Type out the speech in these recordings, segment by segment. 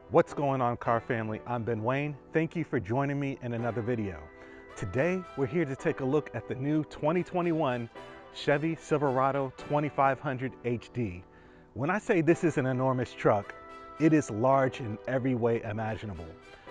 What's going on, car family? I'm Ben Wayne. Thank you for joining me in another video. Today, we're here to take a look at the new 2021 Chevy Silverado 2500 HD. When I say this is an enormous truck, it is large in every way imaginable.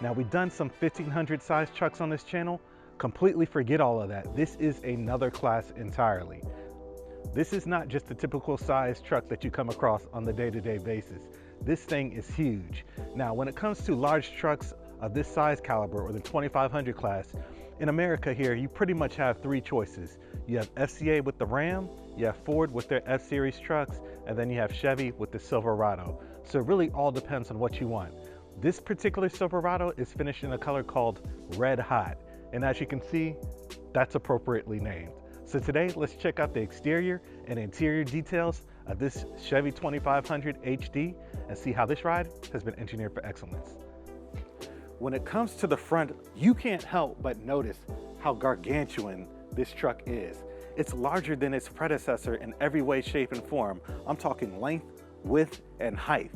Now, we've done some 1500 size trucks on this channel. Completely forget all of that. This is another class entirely. This is not just the typical size truck that you come across on the day-to-day basis. This thing is huge. Now, when it comes to large trucks of this size caliber, or the 2500 class, in America here, you pretty much have three choices. You have FCA with the Ram, you have Ford with their F-Series trucks, and then you have Chevy with the Silverado. So it really all depends on what you want. This particular Silverado is finished in a color called Red Hot. And as you can see, that's appropriately named. So today, let's check out the exterior and interior details of this Chevy 2500 HD and see how this ride has been engineered for excellence. When it comes to the front, you can't help but notice how gargantuan this truck is. It's larger than its predecessor in every way, shape, and form. I'm talking length, width, and height.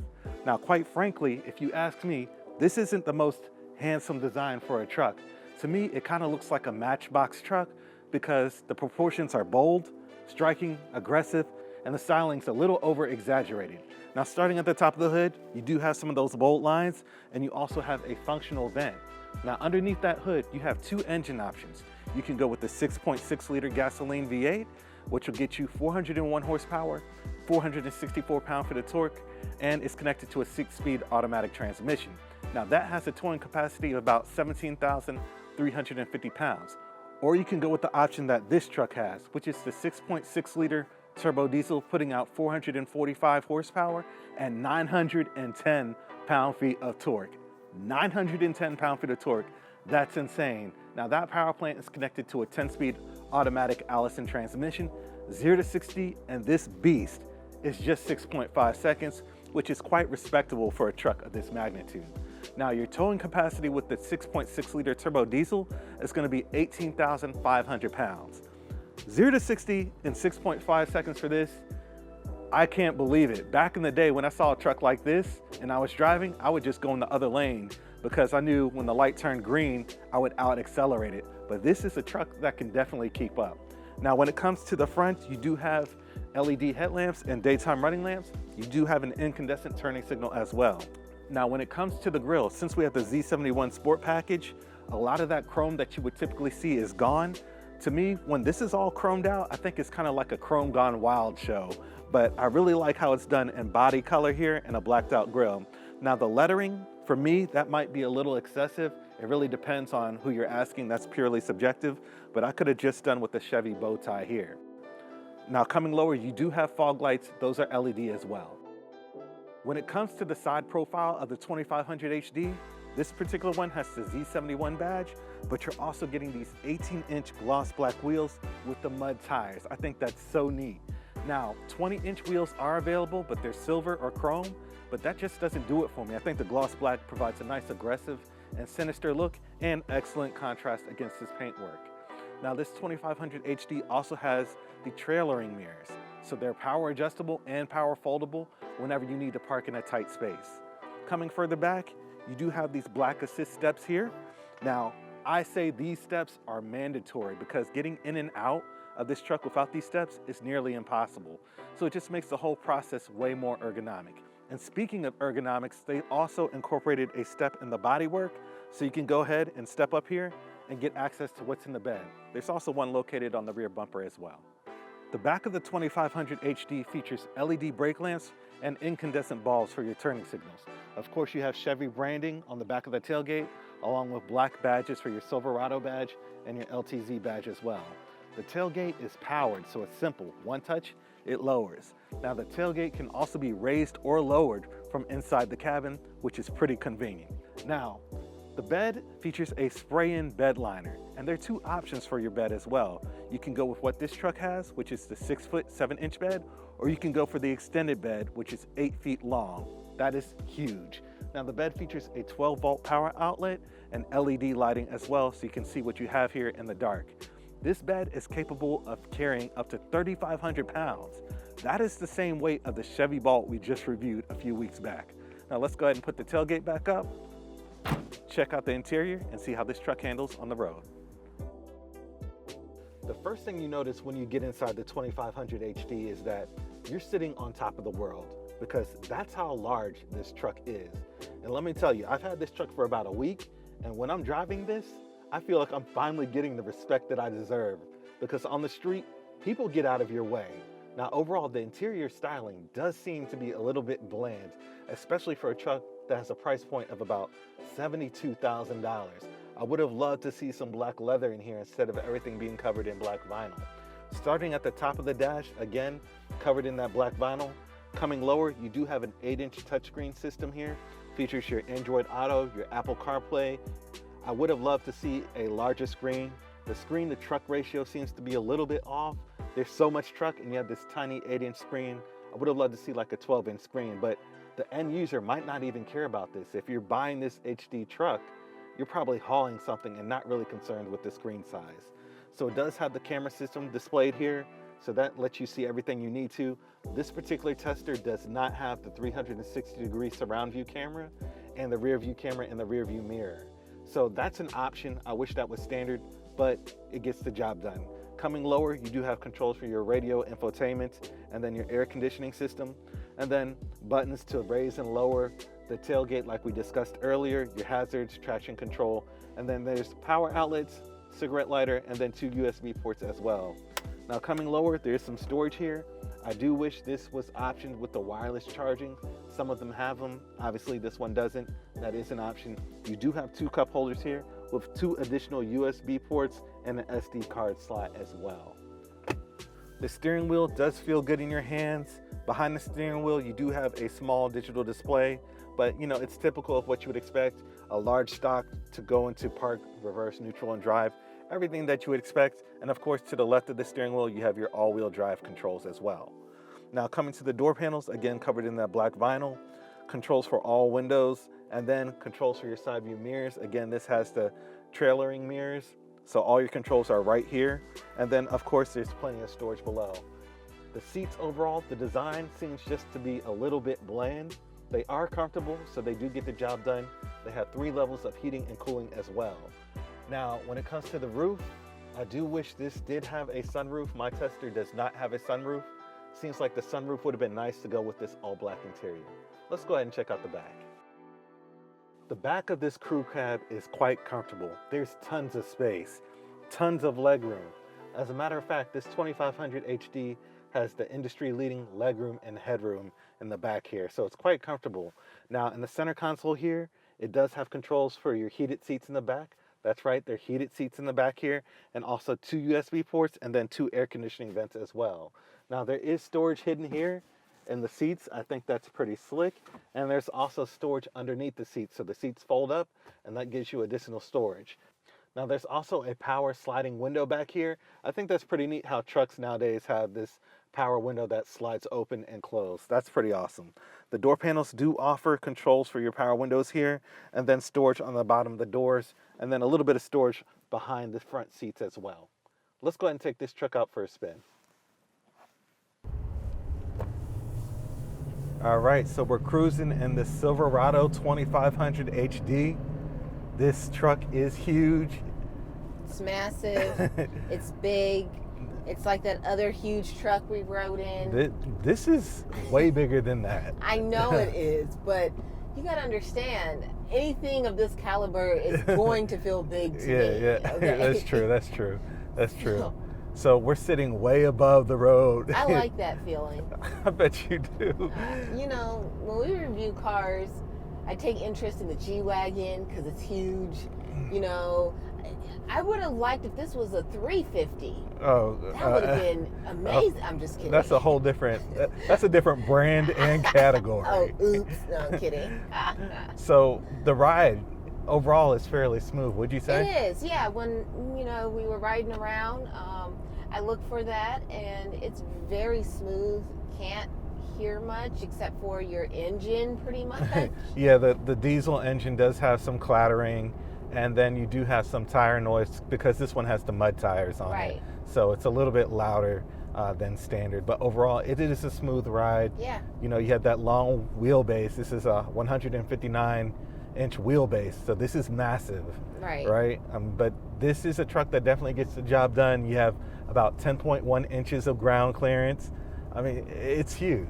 Now, quite frankly, if you ask me, this isn't the most handsome design for a truck. To me, it kind of looks like a Matchbox truck because the proportions are bold, striking, aggressive, and the styling's a little over exaggerated. Now, starting at the top of the hood, you do have some of those bold lines, and you also have a functional vent. Now, underneath that hood, you have two engine options. You can go with the 6.6 liter gasoline V8, which will get you 401 horsepower, 464 pound-feet of torque, and it's connected to a 6-speed automatic transmission. Now, that has a towing capacity of about 17,350 pounds. Or you can go with the option that this truck has, which is the 6.6 liter turbo diesel, putting out 445 horsepower and 910 pound-feet of torque. 910 pound-feet of torque, that's insane. Now, that power plant is connected to a 10-speed automatic Allison transmission, 0 to 60, and this beast is just 6.5 seconds, which is quite respectable for a truck of this magnitude. Now, your towing capacity with the 6.6 liter turbo diesel is going to be 18,500 pounds. 0 to 60 in 6.5 seconds for this, I can't believe it. Back in the day when I saw a truck like this and I was driving, I would just go in the other lane because I knew when the light turned green, I would out accelerate it. But this is a truck that can definitely keep up. Now, when it comes to the front, you do have LED headlamps and daytime running lamps. You do have an incandescent turning signal as well. Now, when it comes to the grille, since we have the Z71 Sport package, a lot of that chrome that you would typically see is gone. To me, when this is all chromed out, I think it's kind of like a Chrome Gone Wild show. But I really like how it's done in body color here and a blacked out grille. Now, the lettering, for me, that might be a little excessive. It really depends on who you're asking. That's purely subjective. But I could have just done with the Chevy bow tie here. Now, coming lower, you do have fog lights. Those are LED as well. When it comes to the side profile of the 2500 HD, this particular one has the Z71 badge, but you're also getting these 18-inch gloss black wheels with the mud tires. I think that's so neat. Now, 20-inch wheels are available, but they're silver or chrome, but that just doesn't do it for me. I think the gloss black provides a nice aggressive and sinister look and excellent contrast against this paintwork. Now, this 2500 HD also has the trailering mirrors, so they're power adjustable and power foldable whenever you need to park in a tight space. Coming further back, you do have these black assist steps here. Now, I say these steps are mandatory because getting in and out of this truck without these steps is nearly impossible. So it just makes the whole process way more ergonomic. And speaking of ergonomics, they also incorporated a step in the bodywork, so you can go ahead and step up here and get access to what's in the bed. There's also one located on the rear bumper as well. The back of the 2500 HD features LED brake lamps and incandescent bulbs for your turning signals. Of course, you have Chevy branding on the back of the tailgate, along with black badges for your Silverado badge and your LTZ badge as well. The tailgate is powered, so it's simple. One touch, it lowers. Now, the tailgate can also be raised or lowered from inside the cabin, which is pretty convenient. Now, the bed features a spray-in bed liner, and there are two options for your bed as well. You can go with what this truck has, which is the 6-foot 7-inch bed, or you can go for the extended bed, which is 8 feet long. That is huge. Now, the bed features a 12-volt power outlet and LED lighting as well, so you can see what you have here in the dark. This bed is capable of carrying up to 3,500 pounds. That is the same weight of the Chevy Bolt we just reviewed a few weeks back. Now let's go ahead and put the tailgate back up, check out the interior, and see how this truck handles on the road. The first thing you notice when you get inside the 2500 HD is that you're sitting on top of the world, because that's how large this truck is. And let me tell you, I've had this truck for about a week, and when I'm driving this, I feel like I'm finally getting the respect that I deserve, because on the street, people get out of your way. Now, overall, the interior styling does seem to be a little bit bland, especially for a truck that has a price point of about $72,000. I would have loved to see some black leather in here instead of everything being covered in black vinyl. Starting at the top of the dash, again, covered in that black vinyl. Coming lower, you do have an 8-inch touchscreen system here. Features your Android Auto, your Apple CarPlay. I would have loved to see a larger screen. The screen to truck ratio seems to be a little bit off. There's so much truck and you have this tiny 8-inch screen. I would have loved to see like a 12-inch screen, but the end user might not even care about this. If you're buying this HD truck, you're probably hauling something and not really concerned with the screen size. So it does have the camera system displayed here, so that lets you see everything you need to. This particular tester does not have the 360-degree surround view camera and the rear view camera and the rear view mirror. So that's an option. I wish that was standard, but it gets the job done. Coming lower, you do have controls for your radio, infotainment, and then your air conditioning system, and then buttons to raise and lower the tailgate like we discussed earlier, your hazards, traction control, and then there's power outlets, cigarette lighter, and then 2 USB ports as well. Now coming lower, there's some storage here. I do wish this was optioned with the wireless charging. Some of them have them. Obviously this one doesn't. That is an option. You do have 2 cup holders here with 2 additional USB ports and an SD card slot as well. The steering wheel does feel good in your hands. Behind the steering wheel, you do have a small digital display, but you know, it's typical of what you would expect. A large stock to go into park, reverse, neutral, and drive. Everything that you would expect. And of course, to the left of the steering wheel, you have your all-wheel drive controls as well. Now coming to the door panels, again, covered in that black vinyl. Controls for all windows, and then controls for your side view mirrors. Again, this has the trailering mirrors, so all your controls are right here. And then of course, there's plenty of storage below. The seats overall, the design seems just to be a little bit bland. They are comfortable, so they do get the job done. They have 3 levels of heating and cooling as well. Now, when it comes to the roof, I do wish this did have a sunroof. My tester does not have a sunroof. Seems like the sunroof would have been nice to go with this all black interior. Let's go ahead and check out the back. The back of this crew cab is quite comfortable. There's tons of space, tons of legroom. As a matter of fact, this 2500 HD has the industry-leading legroom and headroom in the back here, so it's quite comfortable. Now, in the center console here, it does have controls for your heated seats in the back. That's right, they're heated seats in the back here, and also 2 USB ports and then 2 air conditioning vents as well. Now, there is storage hidden here in the seats. I think that's pretty slick. And there's also storage underneath the seats, so the seats fold up, and that gives you additional storage. Now, there's also a power sliding window back here. I think that's pretty neat how trucks nowadays have this power window that slides open and closed. That's pretty awesome. The door panels do offer controls for your power windows here, and then storage on the bottom of the doors, and then a little bit of storage behind the front seats as well. Let's go ahead and take this truck out for a spin. All right, so we're cruising in the Silverado 2500 HD. This truck is huge. It's massive. It's big. It's like that other huge truck we rode in. This is way bigger than that. I know it is, but you got to understand, anything of this caliber is going to feel big to me. Yeah, okay? That's true. That's true. That's true. So we're sitting way above the road. I like that feeling. I bet you do. You know, when we review cars, I take interest in the G-Wagon because it's huge. You know, I would have liked if this was a 350. Oh, that would have been amazing. I'm just kidding. That's a whole different, that's a different brand and category. Oh, oops. No, I'm kidding. So the ride overall is fairly smooth, would you say? It is, yeah. When, you know, we were riding around, I looked for that, and it's very smooth. Can't hear much except for your engine, pretty much. Yeah, the diesel engine does have some clattering, and then you do have some tire noise because this one has the mud tires on it. So it's a little bit louder than standard. But overall, it is a smooth ride. Yeah. You know, you have that long wheelbase. This is a 159-inch wheelbase, so this is massive. Right. Right? But this is a truck that definitely gets the job done. You have about 10.1 inches of ground clearance. I mean, it's huge.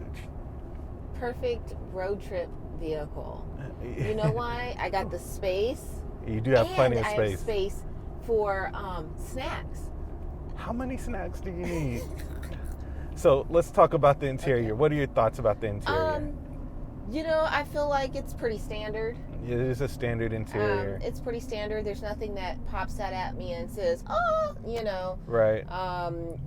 Perfect road trip vehicle. You know why? I got the space. You do have plenty of space. I have space for snacks. How many snacks do you need? So let's talk about the interior. Okay. What are your thoughts about the interior? You know, I feel like it's pretty standard. It is a standard interior. It's pretty standard. There's nothing that pops out at me and says, oh, you know. Right.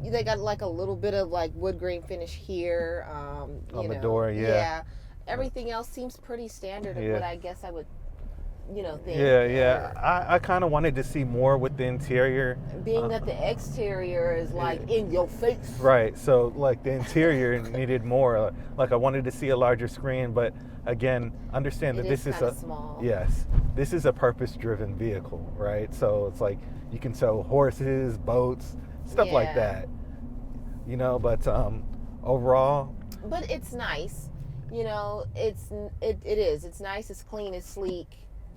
They got like a little bit of like wood grain finish here. On the door, yeah. Yeah. Everything else seems pretty standard of what I guess I would, think. Yeah. I kind of wanted to see more with the interior. Being that the exterior is like in your face. Right. So like the interior needed more. Like I wanted to see a larger screen, but again, understand that this is a small. Yes, this is a purpose-driven vehicle, right? So it's like you can tow horses, boats, stuff like that. But overall. But it's nice. It is. It's nice. It's clean. It's sleek.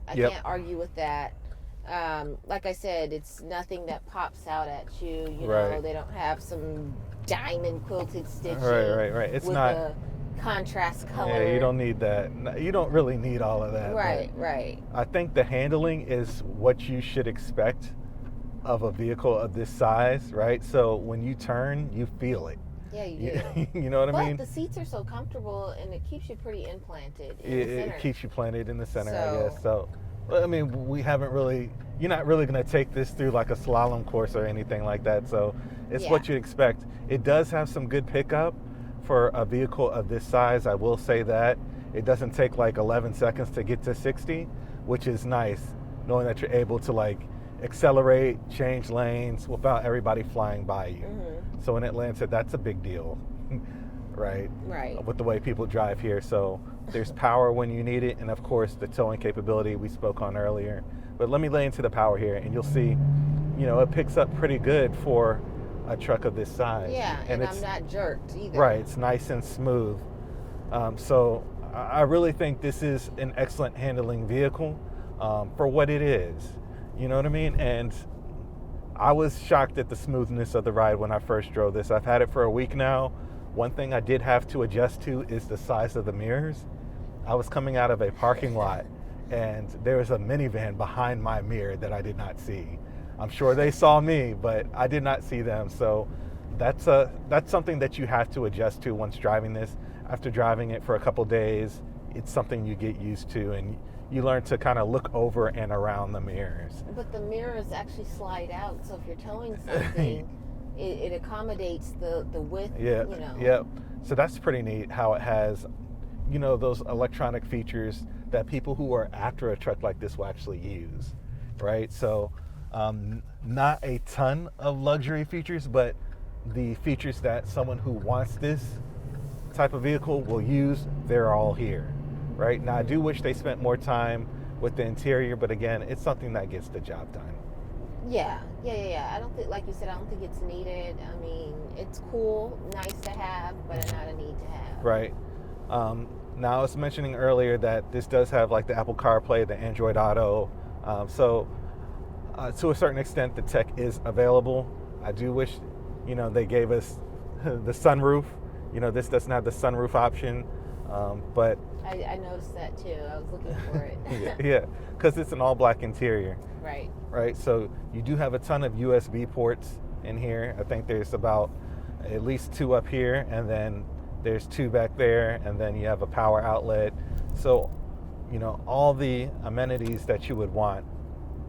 I can't argue with that. Like I said, it's nothing that pops out at you. You know, they don't have some diamond quilted stitching. Right. It's with not a contrast color. Yeah, you don't need that. You don't really need all of that. Right. I think the handling is what you should expect of a vehicle of this size, right? So when you turn, you feel it. Yeah, you do. You know what I mean? But the seats are so comfortable, and it keeps you pretty implanted in the center. It keeps you planted in the center, I guess. So, I mean, you're not really going to take this through like a slalom course or anything like that. So it's what you'd expect. It does have some good pickup for a vehicle of this size. I will say that. It doesn't take like 11 seconds to get to 60, which is nice, knowing that you're able to like accelerate, change lanes without everybody flying by you. Mm-hmm. So in Atlanta, that's a big deal, right? Right. With the way people drive here. So there's power when you need it, and of course the towing capability we spoke on earlier. But let me lay into the power here, and you'll see, it picks up pretty good for a truck of this size. Yeah, and I'm not jerked either. Right, it's nice and smooth. So I really think this is an excellent handling vehicle for what it is. You know what I mean? And I was shocked at the smoothness of the ride when I first drove this. I've had it for a week now. One thing I did have to adjust to is the size of the mirrors. I was coming out of a parking lot, and there was a minivan behind my mirror that I did not see. I'm sure they saw me, but I did not see them. So that's something that you have to adjust to once driving this. After driving it for a couple days, it's something you get used to, and you learn to kind of look over and around the mirrors. But the mirrors actually slide out, so if you're towing something, it accommodates the width. Yeah. So that's pretty neat how it has, those electronic features that people who are after a truck like this will actually use, right? So not a ton of luxury features, but the features that someone who wants this type of vehicle will use, they're all here, right? Now, I do wish they spent more time with the interior, but again, it's something that gets the job done. Yeah. I don't think, like you said, I don't think it's needed. I mean, it's cool, nice to have, but not a need to have. Right. Now, I was mentioning earlier that this does have like the Apple CarPlay, the Android Auto. So to a certain extent, the tech is available. I do wish, they gave us the sunroof. This doesn't have the sunroof option, but I noticed that too. I was looking for it. yeah, because it's an all-black interior. Right. So you do have a ton of USB ports in here. I think there's about at least 2 up here, and then there's 2 back there, and then you have a power outlet. So, all the amenities that you would want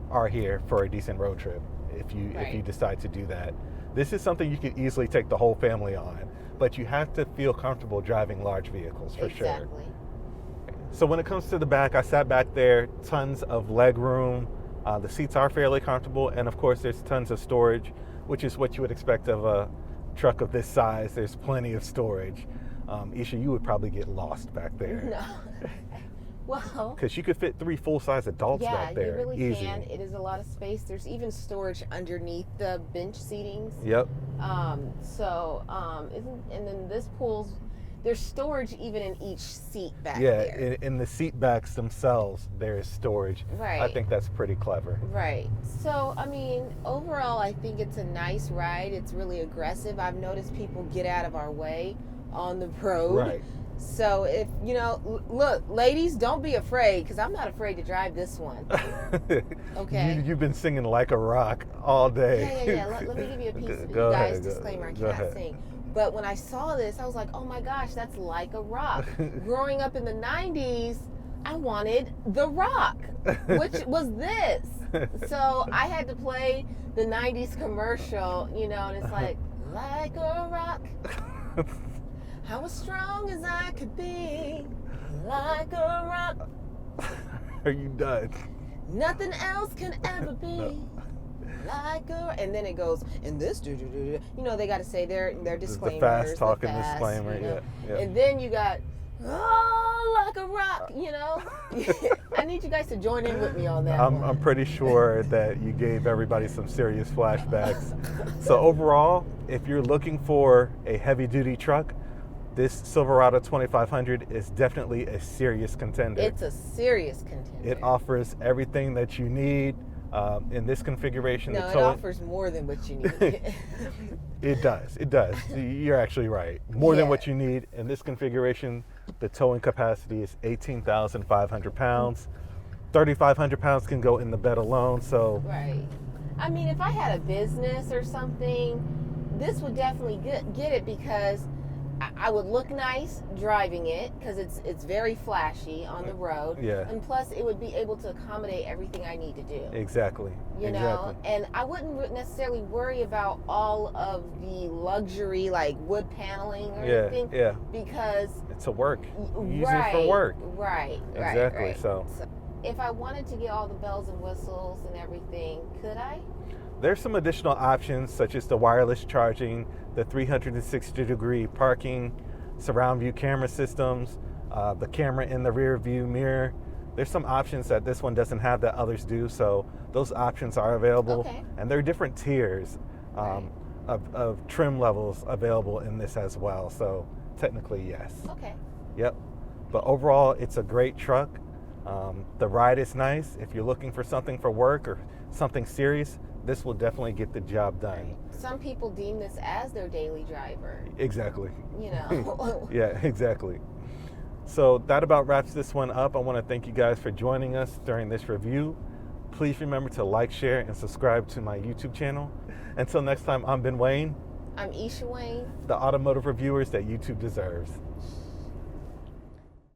are here for a decent road trip if you decide to do that. This is something you could easily take the whole family on, but you have to feel comfortable driving large vehicles for sure. Exactly. So when it comes to the back, I sat back there, tons of leg room. The seats are fairly comfortable, and of course there's tons of storage, which is what you would expect of a truck of this size. There's plenty of storage. Isha, you would probably get lost back there. Well, because you could fit 3 full-size adults back there. Yeah, you really easy. can. It is a lot of space. There's even storage underneath the bench seatings. Yep. And then this pulls. There's storage even in each seat back yeah, there. in the seat backs themselves, there is storage. Right. I think that's pretty clever. Right. So, I mean, overall, I think it's a nice ride. It's really aggressive. I've noticed people get out of our way on the road. Right. So if, look, ladies, don't be afraid, because I'm not afraid to drive this one. Okay? You've been singing Like a Rock all day. Yeah. Let me give you a piece of Go you guys. ahead, Disclaimer, I can't sing. But when I saw this, I was like, oh my gosh, that's Like a Rock. Growing up in the 90s, I wanted The Rock, which was this. So I had to play the 90s commercial, and it's like a rock. How as strong as I could be, like a rock. Are you done? Nothing else can ever be. No. Like a, and then it goes, and this, they got to say their disclaimers. The fast talking disclaimer, yeah. And then you got, like a rock, I need you guys to join in with me on that. I'm pretty sure that you gave everybody some serious flashbacks. So overall, if you're looking for a heavy-duty truck, this Silverado 2500 is definitely a serious contender. It's a serious contender. It offers everything that you need. In this configuration, it offers more than what you need. It does. You're actually right. More than what you need. In this configuration, the towing capacity is 18,500 pounds. 3,500 pounds can go in the bed alone. So right. I mean, if I had a business or something, this would definitely get it, because I would look nice driving it, because it's very flashy on the road. Yeah. And plus, it would be able to accommodate everything I need to do. Exactly. You know? And I wouldn't necessarily worry about all of the luxury, like wood paneling or anything. Yeah. Because it's a work. Use it for work. Right. Exactly. Right. So if I wanted to get all the bells and whistles and everything, could I? There's some additional options, such as the wireless charging, the 360-degree parking, surround view camera systems, the camera in the rear view mirror. There's some options that this one doesn't have that others do, so those options are available. Okay. And there are different tiers of trim levels available in this as well, so technically yes. Okay. Yep. But overall, it's a great truck. The ride is nice. If you're looking for something for work or something serious, this will definitely get the job done. Some people deem this as their daily driver. Exactly. Yeah, exactly. So that about wraps this one up. I want to thank you guys for joining us during this review. Please remember to like, share, and subscribe to my YouTube channel. Until next time, I'm Ben Wayne. I'm Isha Wayne. The automotive reviewers that YouTube deserves.